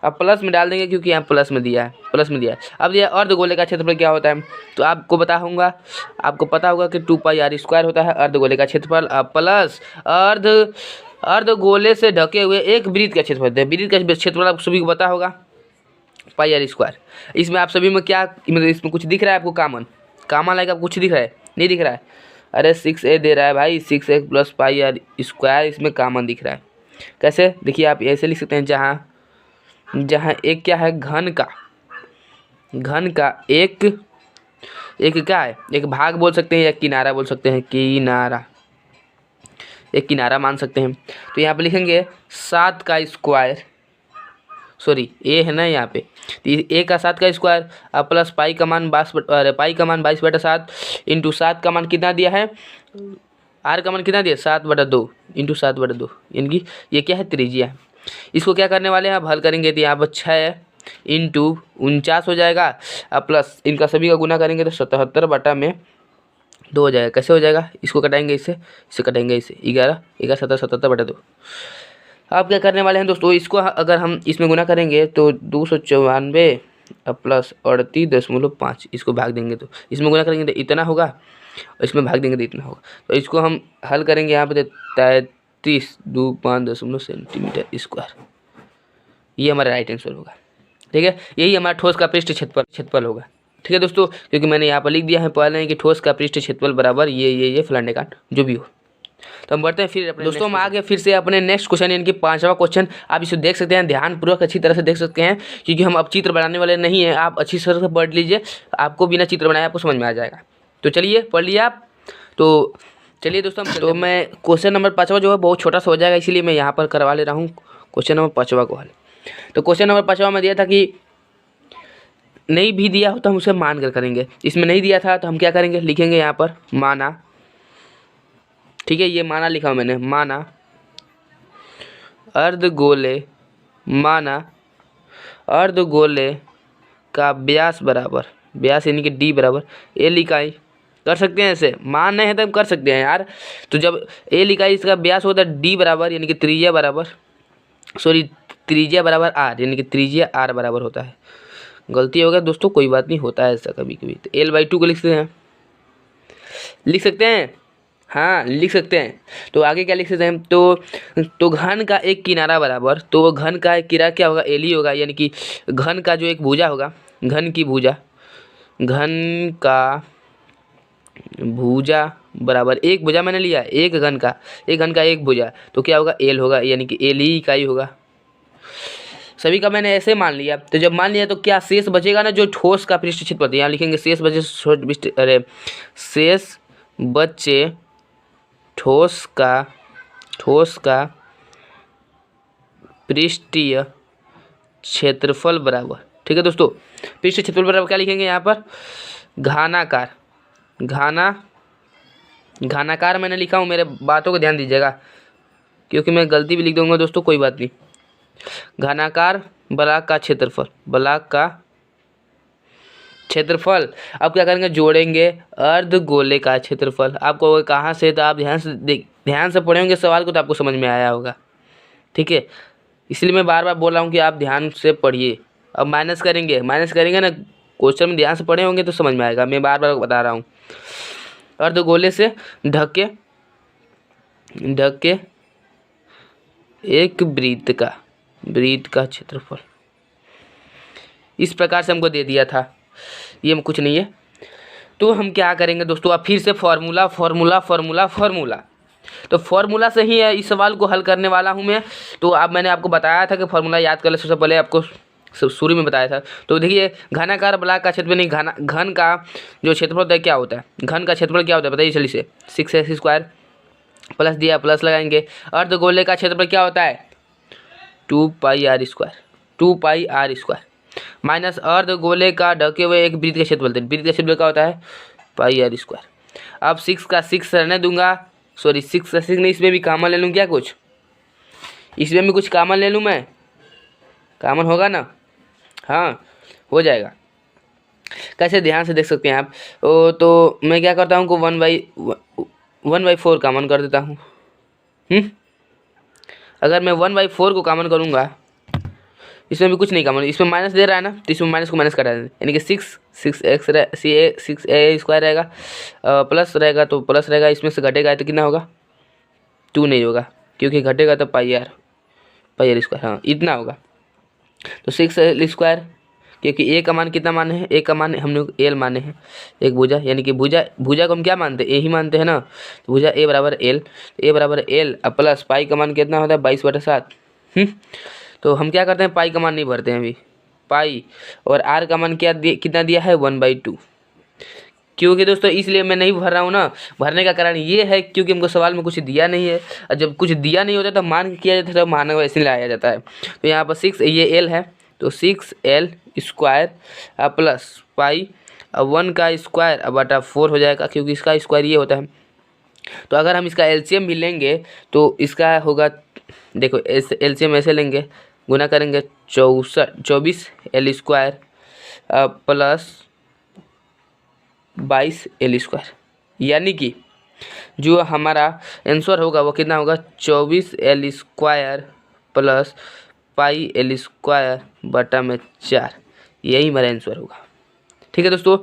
अब प्लस में डाल देंगे क्योंकि यहाँ प्लस में दिया है। अब यह अर्धगोले का क्षेत्रफल क्या होता है, तो आपको आपको पता होगा कि 2πr² होता है अर्धगोले का क्षेत्रफल। अब प्लस अर्धगोले से ढके हुए एक वृत्त का क्षेत्रफल है। वृत्त का क्षेत्रफल आप सभी को पता होगा πr²। इसमें आप सभी में क्या, मतलब इसमें कुछ दिख रहा है आपको कॉमन लाइक आपको कुछ दिख रहा है, नहीं दिख रहा है? अरे 6a दे रहा है भाई, 6a + πr², इसमें कॉमन दिख रहा है। कैसे, देखिए आप ऐसे लिख सकते हैं, जहाँ एक क्या है, घन का एक क्या है, एक भाग बोल सकते हैं या किनारा बोल सकते हैं, एक किनारा मान सकते हैं। तो यहाँ पे लिखेंगे 7 का स्क्वायर, सॉरी ए है ना यहाँ पे, तो ए का 7 का स्क्वायर अब प्लस पाई का मान 22/7 इंटू 7 का मान कितना दिया है, आर का मान कितना दिया 7/2 इंटू 7/2, यानी कि ये क्या है, त्रिज्या। इसको क्या करने वाले हैं, आप हल करेंगे तो यहाँ पर 6 इंटू 49 हो जाएगा। अब प्लस इनका सभी का गुना करेंगे तो 77/2 हो जाएगा। कैसे हो जाएगा, इसको कटाएंगे इससे कटाएंगे इससे, 11 17 77/2। अब क्या करने वाले हैं दोस्तों, इसको अगर हम इसमें गुना करेंगे तो 294 प्लस 38.5, इसको भाग देंगे तो इसमें गुना करेंगे तो इतना होगा, और इसमें भाग देंगे तो इतना होगा। तो इसको हम हल करेंगे यहाँ पे 3325 सेंटीमीटर²। ये हमारा राइट आंसर होगा। ठीक है, यही हमारा ठोस का पृष्ठ क्षेत्रफल होगा। ठीक है दोस्तों, क्योंकि मैंने यहाँ पर लिख दिया है पहले कि ठोस का पृष्ठ क्षेत्रफल बराबर ये फलाने का जो भी हो। तो हम बढ़ते हैं फिर अपने दोस्तों, हम आगे फिर से अपने नेक्स्ट क्वेश्चन यानी कि 5वां क्वेश्चन। आप इसे देख सकते हैं, ध्यानपूर्वक अच्छी तरह से देख सकते हैं, क्योंकि हम अब चित्र बनाने वाले नहीं हैं। आप अच्छी तरह से पढ़ लीजिए, आपको बिना चित्र बनाए आपको समझ में आ जाएगा। तो चलिए पढ़ लिया आप, तो चलिए दोस्तों तो मैं क्वेश्चन नंबर 5वां जो है बहुत छोटा सा हो जाएगा, इसीलिए मैं यहाँ पर करवा ले रहा हूँ क्वेश्चन नंबर 5वां को हल। तो क्वेश्चन नंबर 5वां में दिया था कि नहीं भी दिया हो तो हम उसे मान कर करेंगे। इसमें नहीं दिया था तो हम क्या करेंगे, लिखेंगे यहाँ पर माना। ठीक है, ये माना लिखा हूँ मैंने, माना अर्धगोले का व्यास यानी कि d बराबर l इकाई। कर सकते हैं ऐसे, मान नहीं है तो हम कर सकते हैं यार। तो जब l इकाई इसका व्यास होता है d बराबर यानी कि त्रिज्या बराबर r, यानी कि त्रिज्या r बराबर होता है। गलती हो गया दोस्तों, कोई बात नहीं, होता है ऐसा कभी कभी। तो l/2 को लिख सकते हैं, हाँ लिख सकते हैं। तो आगे क्या लिख सकते हैं, तो घन का एक किनारा बराबर, तो घन का एक किनारा क्या होगा, एल ही होगा, यानी कि घन का जो एक भुजा होगा, घन का भुजा बराबर एक भुजा मैंने लिया, एक घन का एक भुजा, तो क्या होगा, एल होगा, यानी कि एल ही इकाई होगा। सभी का मैंने ऐसे मान लिया। तो जब मान लिया तो क्या शेष बचेगा ना, जो ठोस का पृष्ठ क्षेत्रफल, यहाँ लिखेंगे शेष बचे ठोस का पृष्ठीय क्षेत्रफल बराबर। ठीक है दोस्तों, पृष्ठ क्षेत्रफल बराबर क्या लिखेंगे यहाँ पर, घनाकार मैंने लिखा हूँ, मेरे बातों को ध्यान दीजिएगा, क्योंकि मैं गलती भी लिख दूंगा दोस्तों, कोई बात नहीं। घनाकार ब्लॉक का क्षेत्रफल। अब क्या करेंगे, जोड़ेंगे अर्धगोले का क्षेत्रफल। आपको कहाँ से, तो आप ध्यान से पढ़ेंगे सवाल को तो आपको समझ में आया होगा। ठीक है, इसलिए मैं बार बार बोल रहा हूँ कि आप ध्यान से पढ़िए। अब माइनस करेंगे ना, क्वेश्चन में ध्यान से पढ़े होंगे तो समझ में आएगा, मैं बार बार बता रहा हूँ। अर्धगोले से ढके एक वृत्त का क्षेत्रफल इस प्रकार से हमको दे दिया था, ये कुछ नहीं है। तो हम क्या करेंगे दोस्तों, अब फिर से फार्मूला। तो फार्मूला से ही इस सवाल को हल करने वाला हूँ मैं। तो अब मैंने आपको बताया था कि फार्मूला याद कर ले, सबसे पहले आपको शुरू में बताया था। तो देखिए घनाकार ब्लॉक का क्षेत्रफल, नहीं घन का जो क्षेत्रफल होता है क्या होता है, घन का क्षेत्रफल क्या होता है बताइए, चलिए से 6x² प्लस दिया, प्लस लगाएंगे। अर्धगोले का क्षेत्रफल क्या होता है, 2 पाई r स्क्वायर माइनस अर्ध गोले का ढके हुए एक वृत्त का क्षेत्रफल। वृत्त का क्षेत्रफल क्या होता है? पाई r स्क्वायर। अब 6 का 6 रहने दूंगा, सॉरी 6 का 6 नहीं, इसमें भी कॉमन ले लूँ क्या? कुछ इसमें भी कुछ कॉमन ले लूँ मैं, कॉमन होगा ना? हाँ हो जाएगा। कैसे ध्यान से देख सकते हैं आप। तो मैं क्या करता हूँ को 1/4 कॉमन कर देता हूँ। अगर मैं 1/4 को कॉमन करूँगा, इसमें भी कुछ नहीं कॉमन, इसमें माइनस दे रहा है ना, तो इसमें माइनस को माइनस करा दें, यानी कि 6a स्क्वायर रहेगा, प्लस रहेगा तो प्लस रहेगा, इसमें से घटेगा तो कितना होगा? 2 नहीं होगा, क्योंकि घटेगा तो पाई आर स्क्वायर, हाँ इतना होगा। तो 6l स्क्वायर, क्योंकि ए का मान कितना माने हैं? ए का मान हम लोग एल माने हैं, एक भुजा, यानी कि भुजा को हम क्या मानते हैं? ए ही मानते हैं ना। तो भुजा ए बराबर एल अब प्लस पाई का मान कितना होता है? 22/7। तो हम क्या करते हैं? पाई का मान नहीं भरते हैं अभी, पाई और आर का मान कितना दिया है? 1/2। क्योंकि दोस्तों इसलिए मैं नहीं भर रहा हूँ ना, भरने का कारण ये है क्योंकि हमको सवाल में कुछ दिया नहीं है, और जब कुछ दिया नहीं होता तो मान के किया जाता है, तो मान वैसे लाया जाता है। तो यहाँ पर 6 ये एल है, तो 6l स्क्वायर प्लस पाई 1 का स्क्वायर बटा 4 हो जाएगा, क्योंकि इसका स्क्वायर ये होता है। तो अगर हम इसका एलसीएम भी लेंगे तो इसका होगा, देखो एलसीएम ऐसे लेंगे, गुना करेंगे 24l square plus 22l square, यानी कि जो हमारा आंसर होगा वो कितना होगा? 24l square plus pi l square बटा में 4, यही हमारा आंसर होगा। ठीक है दोस्तों,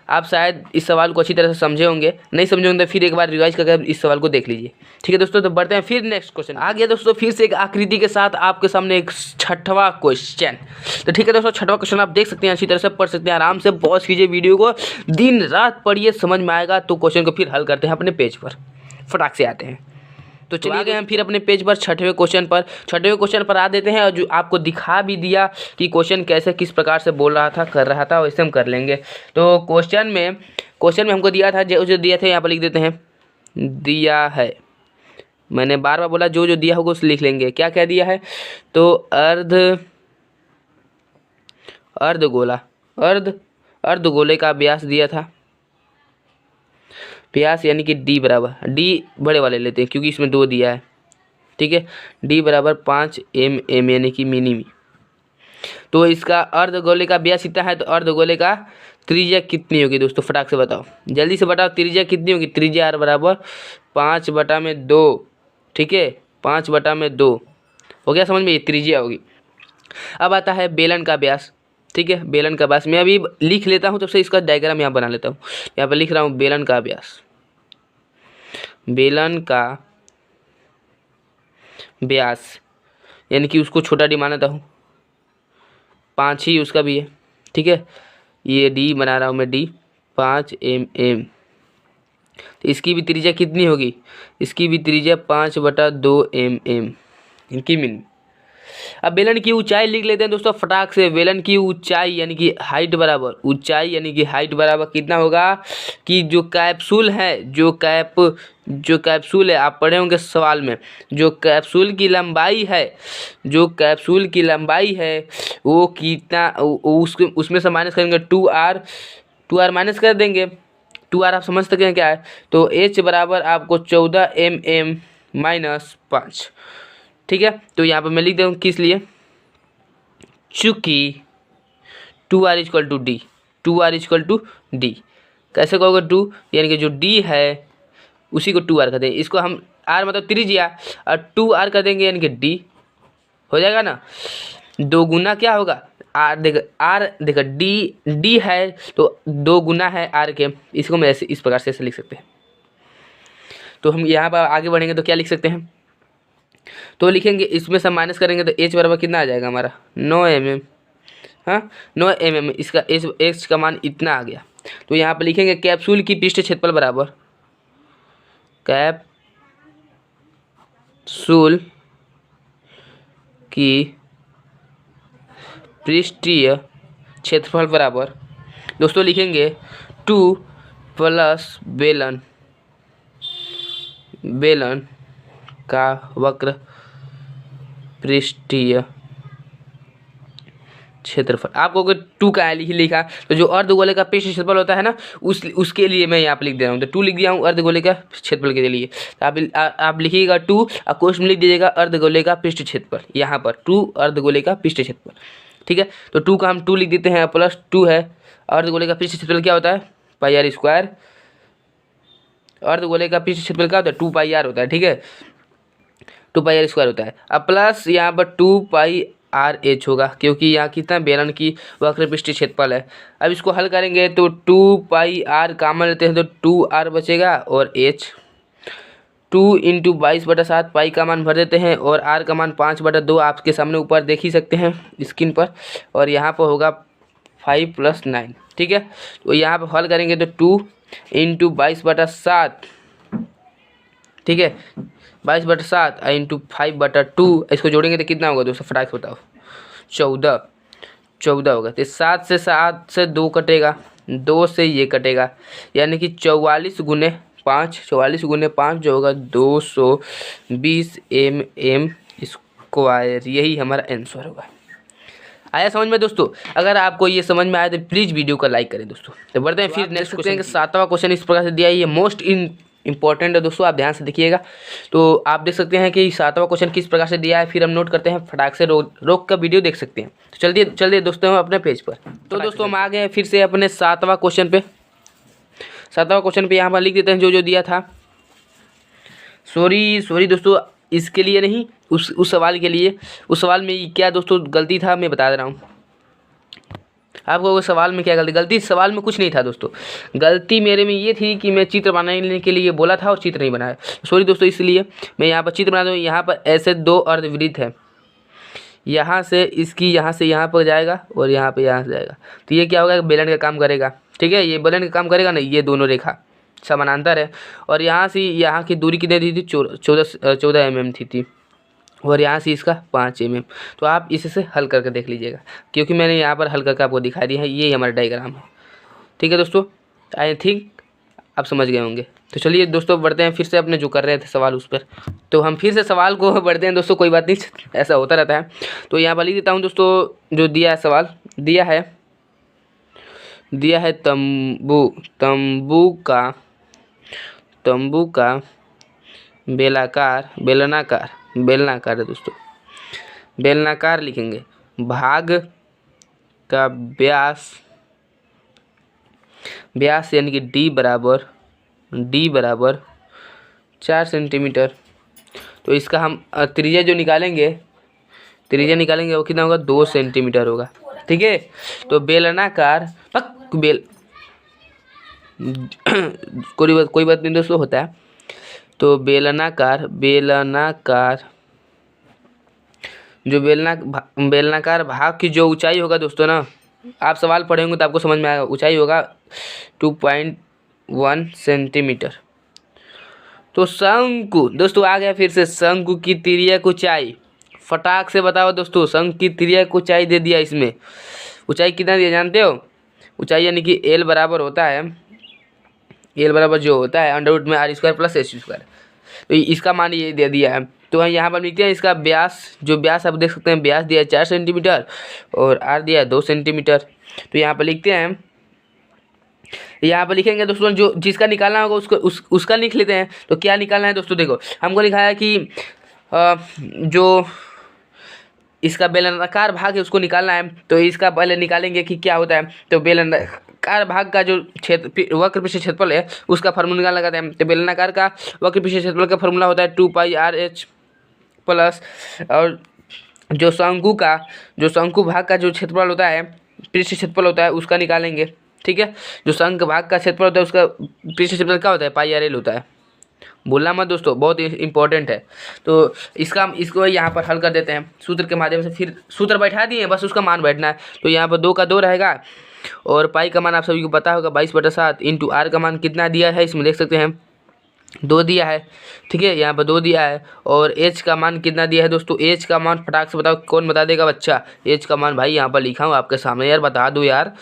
आप शायद इस सवाल को अच्छी तरह से समझे होंगे, नहीं समझे होंगे तो फिर एक बार रिवाइज करके इस सवाल को देख लीजिए। ठीक है दोस्तों, तो बढ़ते हैं फिर नेक्स्ट क्वेश्चन। आ गया दोस्तों फिर से एक आकृति के साथ आपके सामने एक छठवां क्वेश्चन। तो ठीक है दोस्तों, छठवां क्वेश्चन आप देख सकते हैं, अच्छी तरह से पढ़ सकते हैं, आराम से पॉज कीजिए वीडियो को, दिन रात पढ़िए, समझ में आएगा। तो क्वेश्चन को फिर हल करते हैं अपने पेज पर, फटाक से आते हैं। तो चलिए गए हम फिर अपने पेज पर छठवें क्वेश्चन पर आ देते हैं, और जो आपको दिखा भी दिया कि क्वेश्चन कैसे किस प्रकार से बोल रहा था, कर रहा था, वैसे हम कर लेंगे। तो क्वेश्चन में हमको दिया था, जो दिया था यहाँ पर लिख देते हैं, दिया है, मैंने बार बार बोला जो दिया होगा उसे लिख लेंगे। क्या क्या दिया है? तो अर्धगोले का व्यास दिया था, व्यास यानी कि डी बराबर, डी बड़े वाले लेते हैं क्योंकि इसमें 2 दिया है। ठीक है, डी बराबर 5 mm यानी कि मिनी। तो इसका अर्धगोले का व्यास कितना है? तो अर्धगोले का त्रिज्या कितनी होगी दोस्तों? फटाक से बताओ, जल्दी से बताओ, त्रिज्या कितनी होगी? त्रिज्या आर बराबर 5/2। ठीक है, 5/2 हो गया समझ में, ये त्रिज्या होगी। अब आता है बेलन का व्यास। ठीक है, बेलन का व्यास मैं अभी लिख लेता हूँ, तब से इसका डायग्राम यहाँ बना लेता हूँ। यहाँ पर लिख रहा हूँ बेलन का व्यास, बेलन का व्यास यानी कि उसको छोटा डी मानता हूँ, 5 ही उसका भी है। ठीक है, ये डी बना रहा हूँ मैं, डी 5 mm। तो इसकी भी त्रिज्या कितनी होगी? इसकी भी त्रिज्या 5/2 mm, इनकी मिन। अब बेलन की ऊंचाई लिख लेते हैं दोस्तों फटाक से। बेलन की ऊंचाई यानी कि हाइट बराबर, ऊंचाई यानी कि हाइट बराबर कितना होगा? कि जो कैप्सूल है, जो कैप्सूल है, आप पढ़े होंगे सवाल में, जो कैप्सूल की लंबाई है वो कितना, उसमें से माइनस करेंगे 2r माइनस कर देंगे। 2r आप समझ सकते हैं क्या है? तो h बराबर आपको 14 mm माइनस 5। ठीक है, तो यहाँ पर मैं लिख दूँ किस लिए, चूँकि 2r इक्वल टू डी। कैसे कहोगे 2, यानी कि जो d है उसी को 2r कर देंगे, इसको हम r मतलब त्रिज्या और 2r कर देंगे, यानी कि d हो जाएगा ना। 2 गुना क्या होगा? r देखो d है तो 2 गुना है r के, इसको मैं ऐसे इस प्रकार से ऐसे लिख सकते हैं। तो हम यहाँ पर आगे बढ़ेंगे तो क्या लिख सकते हैं? तो लिखेंगे, इसमें से माइनस करेंगे तो h बराबर कितना आ जाएगा हमारा? 9 mm। हाँ 9 mm, इसका h का मान इतना आ गया। तो यहाँ पर लिखेंगे कैप्सूल की पृष्ठ क्षेत्रफल बराबर, कैप्सूल की पृष्ठीय क्षेत्रफल बराबर दोस्तों लिखेंगे 2 प्लस बेलन का वक्र पृष्ठीय क्षेत्रफल। आपको अगर 2 का लिखा तो जो अर्धगोले का पृष्ठ क्षेत्रफल होता है ना उसके लिए मैं यहाँ पर लिख दे रहा हूँ। तो 2 लिख दिया हूँ अर्धगोले का क्षेत्रफल के लिए। तो आप लिखिएगा 2 और क्वेश्चन में लिख दीजिएगा अर्धगोले का पृष्ठ क्षेत्रफल। यहाँ पर 2 अर्धगोले का पृष्ठ क्षेत्रफल, ठीक है। तो 2 का हम 2 लिख देते हैं, प्लस 2 है अर्धगोले का पृष्ठ क्षेत्रफल क्या होता है पाई आर स्क्वायर। अर्धगोले का पृष्ठ क्षेत्रफल क्या होता है 2 पाई आर होता है, ठीक है, 2 पाई आर स्क्वायर होता है। अब प्लस यहाँ पर 2 पाई आर एच होगा, क्योंकि यहाँ कितना बेलन की वक्र पृष्ठ क्षेत्रफल है। अब इसको हल करेंगे तो 2 पाई आर कॉमन लेते हैं तो 2 आर बचेगा और एच 2 × 22/7 पाई का मान भर देते हैं और आर का मान 5/2 आपके सामने ऊपर देख ही सकते हैं स्क्रीन पर। और यहाँ पर होगा 5 + 9, ठीक है। तो यहाँ पर हल करेंगे तो 2 × 22/7, ठीक है, 22/7 × 5/2, इसको जोड़ेंगे तो कितना होगा दोस्तों फटाक से बताओ, 14 होगा। तो 7 से 2 कटेगा, 2 से ये कटेगा, यानी कि 44 × 5 जो होगा 220 mm²। यही हमारा आंसर होगा। आया समझ में दोस्तों? अगर आपको ये समझ में आया तो प्लीज़ वीडियो को लाइक करें दोस्तों। तो बढ़ते हैं फिर नेक्स्ट क्वेश्चन के 7वां क्वेश्चन इस प्रकार से दिया है। ये मोस्ट इंपॉर्टेंट है दोस्तों, आप ध्यान से देखिएगा। तो आप देख सकते हैं कि 7वां क्वेश्चन किस प्रकार से दिया है, फिर हम नोट करते हैं, फटाक से रोक का वीडियो देख सकते हैं। तो चलिए दोस्तों हम अपने पेज पर। तो दोस्तों हम आ गए फिर से अपने 7वां क्वेश्चन पे। 7वां क्वेश्चन पे यहाँ पर लिख देते हैं जो दिया था। सॉरी दोस्तों, इसके लिए नहीं, उस सवाल के लिए। उस सवाल में क्या दोस्तों गलती था मैं बता दे रहा हूँ आपको। उस सवाल में क्या गलती सवाल में कुछ नहीं था दोस्तों। गलती मेरे में ये थी कि मैं चित्र बनाने के लिए बोला था और चित्र नहीं बनाया। सॉरी दोस्तों, इसलिए मैं यहाँ पर चित्र बना दूँ। यहाँ पर ऐसे 2 अर्धवृत्त है, यहाँ से इसकी यहाँ से यहाँ पर जाएगा और यहाँ पे यहाँ से जाएगा। तो ये क्या होगा, बेलन का काम करेगा, ठीक है। ये बेलन का काम करेगा ना, ये दोनों रेखा समानांतर है। और यहाँ से यहाँ की दूरी कितनी दी थी, 14 mm थी और यहाँ से इसका 5 mm। तो आप इससे हल करके देख लीजिएगा, क्योंकि मैंने यहाँ पर हल करके आपको दिखा दिया है। ये हमारा डायग्राम है, ठीक है दोस्तों। आई थिंक आप समझ गए होंगे। तो चलिए दोस्तों बढ़ते हैं फिर से अपने जो कर रहे थे सवाल उस पर। तो हम फिर से सवाल को बढ़ते हैं दोस्तों, कोई बात नहीं, ऐसा होता रहता है। तो यहाँ पर लिख देता हूँ दोस्तों, जो दिया है सवाल दिया है तंबू का बेलनाकार है दोस्तों। बेलनाकार लिखेंगे, भाग का व्यास यानी कि डी बराबर 4 सेंटीमीटर। तो इसका हम त्रिज्या जो निकालेंगे वो कितना होगा, 2 सेंटीमीटर होगा, ठीक है। तो बेलनाकार कोई बात नहीं दोस्तों, होता है। तो बेलनाकार जो बेलनाकार भाग की जो ऊंचाई होगा दोस्तों ना, आप सवाल पढ़े होंगे तो आपको समझ में आएगा। ऊंचाई होगा 2.1 सेंटीमीटर। तो शंकु दोस्तों आ गया फिर से, शंकु की तिर्यक ऊंचाई फटाक से बताओ दोस्तों। शंकु की तिर्यक ऊंचाई दे दिया, इसमें ऊंचाई कितना दिया जानते हो? ऊंचाई यानी कि L बराबर होता है, L बराबर जो होता है √ में r² + h²। तो इसका मान ये दे दिया है। तो हम यहाँ पर लिखते हैं इसका व्यास, जो व्यास आप देख सकते हैं, व्यास दिया है 4 सेंटीमीटर और r दिया है 2 सेंटीमीटर। तो यहाँ पर लिखते हैं, यहाँ पर लिखेंगे दोस्तों, जो जिसका निकालना होगा उसका लिख लेते हैं। तो क्या निकालना है दोस्तों, देखो हमको लिखा है कि जो इसका बेलनाकार भाग है उसको निकालना है। तो इसका पहले निकालेंगे कि क्या होता है। तो बेलनाकार भाग का जो वक्र पृष्ठ क्षेत्रफल है उसका फार्मूला लगाते हैं। तो बेलनाकार का वक्र पृष्ठ क्षेत्रफल का फार्मूला होता है 2 पाई r h प्लस, और जो शंकु भाग का जो क्षेत्रफल होता है, पृष्ठ क्षेत्रफल होता है, उसका निकालेंगे, ठीक है। जो शंकु भाग का क्षेत्रफल होता है उसका पृष्ठ क्षेत्रफल क्या होता है, पाई r l होता है। बोलना मत दोस्तों, बहुत इंपॉर्टेंट है। तो इसको यहाँ पर हल कर देते हैं सूत्र के माध्यम से। फिर सूत्र बैठा दिए, बस उसका मान बैठना है। तो यहाँ पर 2 का 2 रहेगा और पाई का मान आप सभी को पता होगा 22/7 इंटू r का मान कितना दिया है, इसमें देख सकते हैं 2 दिया है, ठीक है। यहाँ पर 2 दिया है और h का मान कितना दिया है दोस्तों। h का मान फटाक से बताओ, कौन बता देगा बच्चा? h का मान भाई यहाँ पर लिखा हूँ आपके सामने, यार बता दो यार।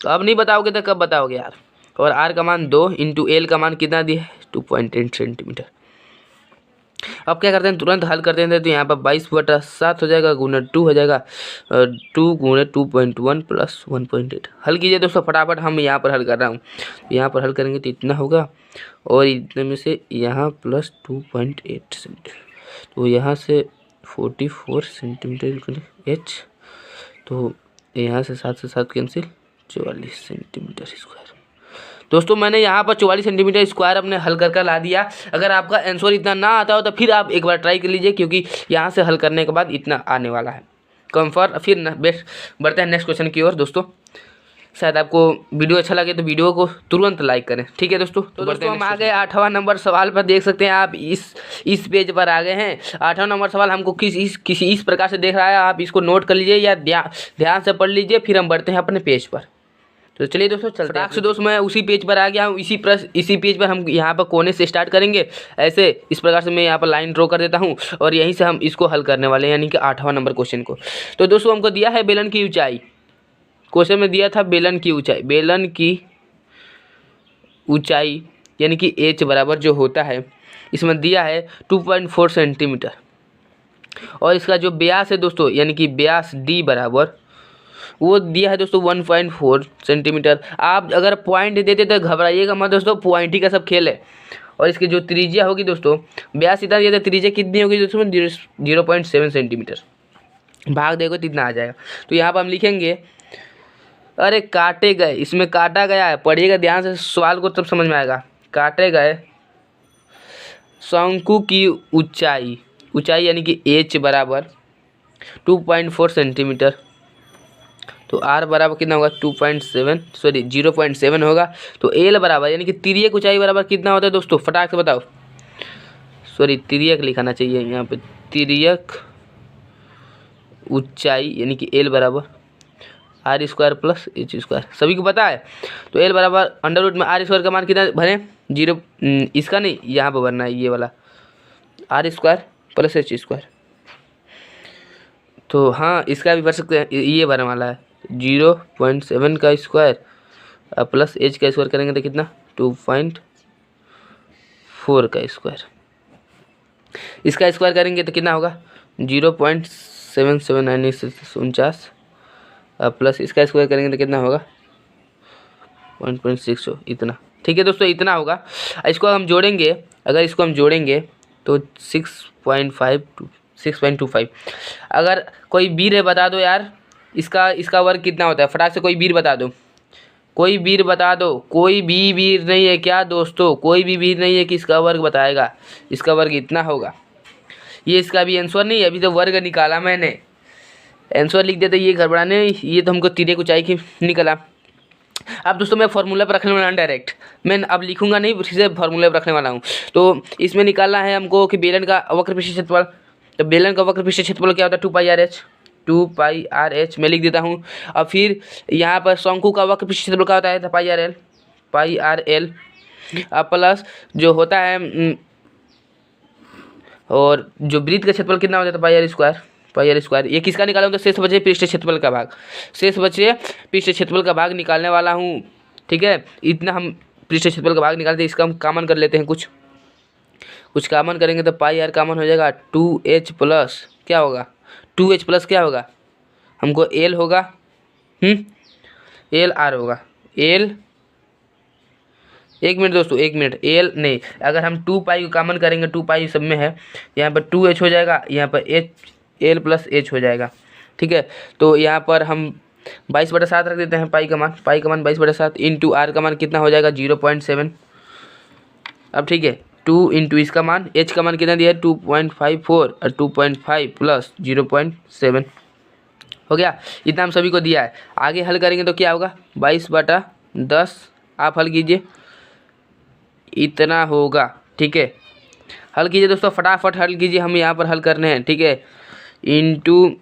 तो अब नहीं बताओगे तो कब बताओगे यार। और r का मान 2 इंटू l का मान कितना दिया है, 2.10 सेंटीमीटर। अब क्या करते हैं, तुरंत हल करते हैं। तो यहाँ पर 22/7 हो जाएगा, गुना 2 हो जाएगा, 2 गुणे 2.1 प्लस 1.8। हल कीजिए दोस्तों फटाफट, हम यहाँ पर हल कर रहा हूँ। यहाँ पर हल करेंगे तो इतना होगा, और इतने में से यहाँ प्लस 2.8 सेंटीमीटर, तो यहाँ से 44 सेंटीमीटर एच, तो यहाँ से 7 से 7 कैंसिल, 44 सेंटीमीटर स्क्वायर। दोस्तों मैंने यहाँ पर 44 सेंटीमीटर स्क्वायर अपने हल कर ला दिया। अगर आपका आंसर इतना ना आता हो तो फिर आप एक बार ट्राई कर लीजिए, क्योंकि यहाँ से हल करने के बाद इतना आने वाला है कंफर्म। फिर बेस्ट बढ़ते हैं नेक्स्ट क्वेश्चन की ओर। दोस्तों शायद आपको वीडियो अच्छा लगे तो वीडियो को तुरंत लाइक करें, ठीक है दोस्तों। तो दोस्तों हम आ गए 8वां नंबर सवाल पर। देख सकते हैं आप इस पेज पर आ गए हैं। 8वां नंबर सवाल हमको किसी इस प्रकार से देख रहा है, आप इसको नोट कर लीजिए या ध्यान से पढ़ लीजिए। फिर हम बढ़ते हैं अपने पेज पर। तो चलिए दोस्तों चलते हैं। से दोस्तों मैं उसी पेज पर आ गया हूँ। इसी पेज पर हम यहाँ पर कोने से स्टार्ट करेंगे। ऐसे इस प्रकार से मैं यहाँ पर लाइन ड्रॉ कर देता हूँ, और यहीं से हम इसको हल करने वाले हैं, यानी कि 8वां नंबर क्वेश्चन को। तो दोस्तों हमको दिया है बेलन की ऊंचाई। क्वेश्चन में दिया था बेलन की ऊंचाई। बेलन की ऊंचाई यानी कि एच बराबर जो होता है, इसमें दिया है 2.4 सेंटीमीटर, और इसका जो व्यास है दोस्तों, यानी कि व्यास डी बराबर वो दिया है दोस्तों 1.4 सेंटीमीटर। आप अगर पॉइंट देते तो घबराइएगा मत दोस्तों, पॉइंट ही का सब खेल है। और इसकी जो त्रिज्या होगी दोस्तों, व्यास इतना दिया था, त्रिज्या कितनी होगी दोस्तों 0.7 सेंटीमीटर। भाग देखो तो इतना आ जाएगा। तो यहाँ पर हम लिखेंगे, अरे काटे गए, इसमें काटा गया है, पढ़िएगा ध्यान से सवाल को तब समझ में आएगा। काटे गए शंकु की ऊंचाई यानी कि एच बराबर 2.4 सेंटीमीटर। तो आर बराबर कितना होगा 0.7 होगा। तो एल बराबर यानी कि तिर्यक ऊंचाई बराबर कितना होता है दोस्तों, फटाक से बताओ। तिर्यक लिखाना चाहिए यहाँ पे, तिर्यक ऊंचाई यानी कि एल बराबर R square plus H square, सभी को पता है। तो एल बराबर अंडर रूट में आर स्क्वायर का मान कितना भरें 0, इसका नहीं यहाँ पर भरना है, ये वाला R square plus H square. तो हाँ इसका भी भर सकते हैं, ये भरने वाला है 0.7 का स्क्वायर प्लस एच का स्क्वायर करेंगे तो कितना 2.4 का स्क्वायर। इसका स्क्वायर करेंगे तो कितना होगा 0.7749 प्लस इसका स्क्वायर करेंगे तो कितना होगा 1.6 इतना। ठीक है दोस्तों, इतना होगा। इसको हम जोड़ेंगे, अगर इसको हम जोड़ेंगे तो 6.25। अगर कोई वीर है बता दो यार, इसका वर्ग कितना होता है, फटाक से कोई वीर बता दो, कोई वीर बता दो। कोई भी वीर नहीं है क्या दोस्तों, कोई भी वीर नहीं है कि इसका वर्ग बताएगा। इसका वर्ग इतना होगा। ये इसका भी आंसर नहीं है, अभी तो वर्ग निकाला मैंने, आंसर लिख देते ये गड़बड़ाने। ये तो हमको तिर्यक ऊंचाई की निकला। अब दोस्तों मैं फार्मूला पर रखने वाला हूँ डायरेक्ट, मैं अब लिखूंगा नहीं, सीधे फार्मूला पर रखने वाला हूँ। तो इसमें निकालना है हमको कि बेलन का वक्र पृष्ठ क्षेत्रफल। तो बेलन का वक्र पृष्ठ क्षेत्रफल क्या होता है 2πr/h मैं लिख देता हूँ। और फिर यहाँ पर शंकु का वक्र पृष्ठ क्षेत्रफल क्या होता है πr/l प्लस जो होता है, और जो वृत्त का क्षेत्रफल कितना हो जाता है πr²। ये किसका निकाला हूँ तो शेष बचे पृष्ठ क्षेत्रफल का भाग, शेष बचे पृष्ठ क्षेत्रफल का भाग निकालने वाला हूँ। ठीक है, इतना हम पृष्ठ क्षेत्रफल का भाग निकालते हैं। इसका हम कॉमन कर लेते हैं, कुछ कॉमन करेंगे तो πr कॉमन हो जाएगा 2h प्लस क्या होगा 2h प्लस क्या होगा हमको l होगा, l r होगा, l एक मिनट दोस्तों, एक मिनट, l नहीं, अगर हम 2π को कॉमन करेंगे, 2π सब में है, यहाँ पर 2h हो जाएगा, यहाँ पर l प्लस h हो जाएगा। ठीक है, तो यहाँ पर हम 22/7 रख देते हैं। पाई का मान 22/7 इंटू आर का मान कितना हो जाएगा 0.7। अब ठीक है, 2 इंटू इसका मान, h का मान कितना दिया है 2.54 और 2.5 प्लस 0.7 हो गया। इतना हम सभी को दिया है। आगे हल करेंगे तो क्या होगा 22/10, आप हल कीजिए, इतना होगा। ठीक है, हल कीजिए दोस्तों, फटाफट हल कीजिए, हम यहाँ पर हल करने हैं। ठीक है, इंटू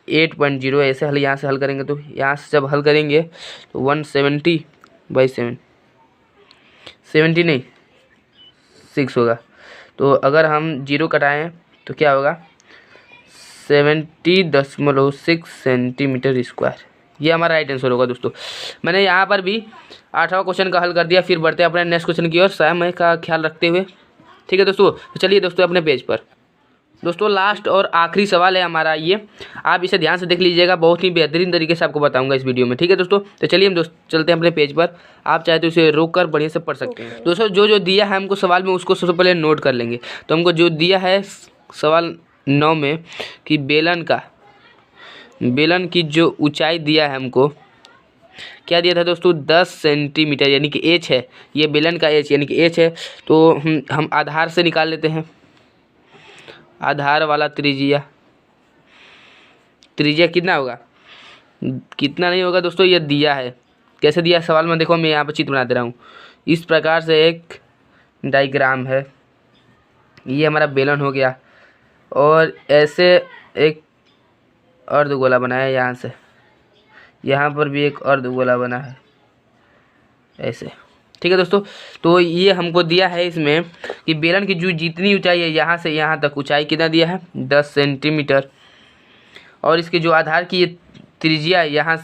8.0 ऐसे हल, यहाँ से हल करेंगे तो यहाँ से जब हल करेंगे तो 170/7 70 नहीं 6 होगा। तो अगर हम 0 कटाएं तो क्या होगा 70.6 सेंटीमीटर स्क्वायर। ये हमारा राइट आंसर होगा दोस्तों। मैंने यहाँ पर भी 8वां क्वेश्चन का हल कर दिया। फिर बढ़ते हैं अपने नेक्स्ट क्वेश्चन की ओर, समय का ख्याल रखते हुए। ठीक है दोस्तों, तो चलिए दोस्तों अपने पेज पर। दोस्तों लास्ट और आखिरी सवाल है हमारा ये, आप इसे ध्यान से देख लीजिएगा, बहुत ही बेहतरीन तरीके से आपको बताऊंगा इस वीडियो में। ठीक है दोस्तों, तो चलिए हम चलते हैं अपने पेज पर। आप चाहे तो इसे रोक कर बढ़िया से पढ़ सकते हैं। दोस्तों जो दिया है हमको सवाल में, उसको सबसे पहले नोट कर लेंगे। तो हमको जो दिया है सवाल 9 में कि बेलन की जो ऊंचाई दिया है हमको, क्या दिया था दोस्तों, 10 सेंटीमीटर, यानी कि एच है, ये बेलन का एच यानी कि एच है। तो हम आधार से निकाल लेते हैं, आधार वाला त्रिज्या कितना होगा, कितना नहीं होगा दोस्तों, ये दिया है। कैसे दिया सवाल में, देखो मैं यहाँ पर चित्र बना दे रहा हूँ। इस प्रकार से एक डायग्राम है, ये हमारा बेलन हो गया, और ऐसे एक अर्धगोला बना है, यहाँ से यहाँ पर भी एक अर्धगोला बना है ऐसे। ठीक है दोस्तों, तो ये हमको दिया है इसमें कि बेलन की जो जितनी ऊंचाई है यहाँ से यहाँ तक ऊंचाई कितना दिया है, 10 सेंटीमीटर। और इसके जो आधार की ये त्रिज्या है, यहाँ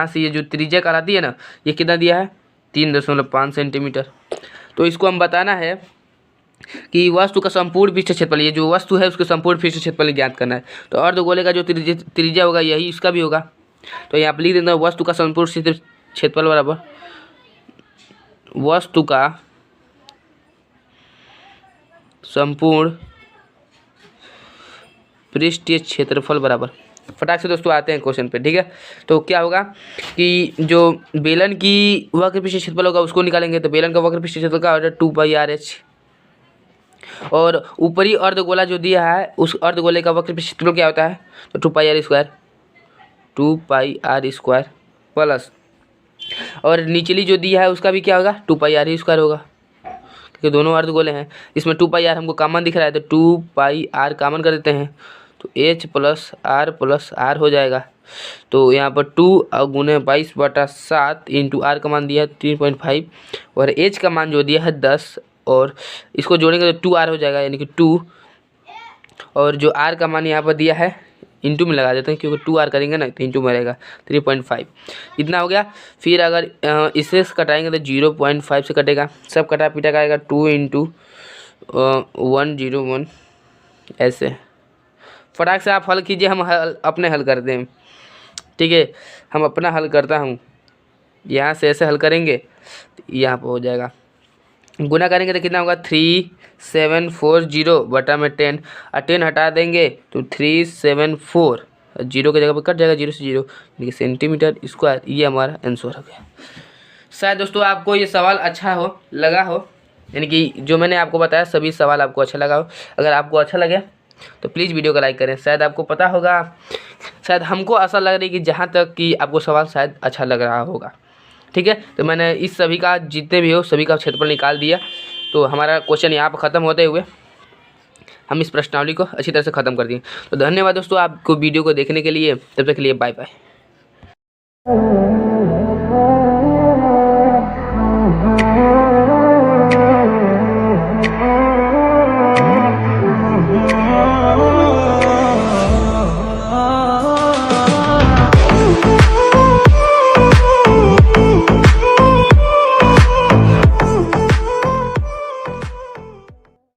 से ये जो त्रिज्या कहलाती है ना, ये कितना दिया है, 3.5 सेंटीमीटर। तो इसको हम बताना है कि वस्तु का संपूर्ण पृष्ठ क्षेत्रफल, ये जो वस्तु है उसके संपूर्ण पृष्ठ क्षेत्रफल ज्ञात करना है। तो अर्धगोले का जो त्रिज्या होगा यही इसका भी होगा। तो यहाँ पर लिख देना वस्तु का संपूर्ण क्षेत्रफल बराबर वस्तु का संपूर्ण पृष्ठीय क्षेत्रफल बराबर। फटाक से दोस्तों आते हैं क्वेश्चन पे। ठीक है, तो क्या होगा कि जो बेलन की वक्र पृष्ठीय क्षेत्रफल होगा उसको निकालेंगे। तो बेलन का वक्र पृष्ठीय क्षेत्रफल का ऑर्डर 2πr/h, और ऊपरी अर्धगोला जो दिया है उस अर्धगोले का वक्र पृष्ठीय क्षेत्रफल क्या होता है, तो 2πr² प्लस, और निचली जो दिया है उसका भी क्या होगा, 2πr² होगा, क्योंकि दोनों अर्धगोले हैं। इसमें 2πr हमको कॉमन दिख रहा है, तो 2πr कॉमन कर देते हैं, तो h प्लस r हो जाएगा। तो यहाँ पर 2 गुने 22/7 इंटू r का मान दिया है 3.5, और h का मान जो दिया है 10, और इसको जोड़ेंगे तो 2r हो जाएगा, यानी कि 2, और जो r का मान यहाँ पर दिया है इंटू में लगा देते हैं, क्योंकि 2r करेंगे ना तो इंटू में रहेगा 3.5, इतना हो गया। फिर अगर इससे कटाएंगे तो 0.5 से कटेगा, सब कटा पीटा का आएगा 2 × 101 ऐसे। फटाक से आप हल कीजिए, हम अपने हल करते हैं। ठीक है, हम अपना हल करता हूँ, यहाँ से ऐसे हल करेंगे, यहाँ पर हो जाएगा, गुना करेंगे तो कितना होगा 3740 बटा में 10, और 10 हटा देंगे तो 374, जीरो की जगह पर कट जाएगा 0 से 0, यानी सेंटीमीटर स्क्वायर। ये हमारा आंसर हो गया। शायद दोस्तों आपको ये सवाल अच्छा लगा हो, यानी कि जो मैंने आपको बताया सभी सवाल आपको अच्छा लगा हो। अगर आपको अच्छा लगे तो प्लीज़ वीडियो को लाइक करें। शायद आपको पता होगा, शायद हमको ऐसा लग रहा है कि जहाँ तक कि आपको सवाल शायद अच्छा लग रहा होगा। ठीक है, तो मैंने इस सभी का जितने भी हो सभी का क्षेत्रफल निकाल दिया। तो हमारा क्वेश्चन यहाँ पर ख़त्म होते हुए हम इस प्रश्नावली को अच्छी तरह से ख़त्म कर दिए। तो धन्यवाद दोस्तों आपको वीडियो को देखने के लिए, तब तक के लिए बाय बाय।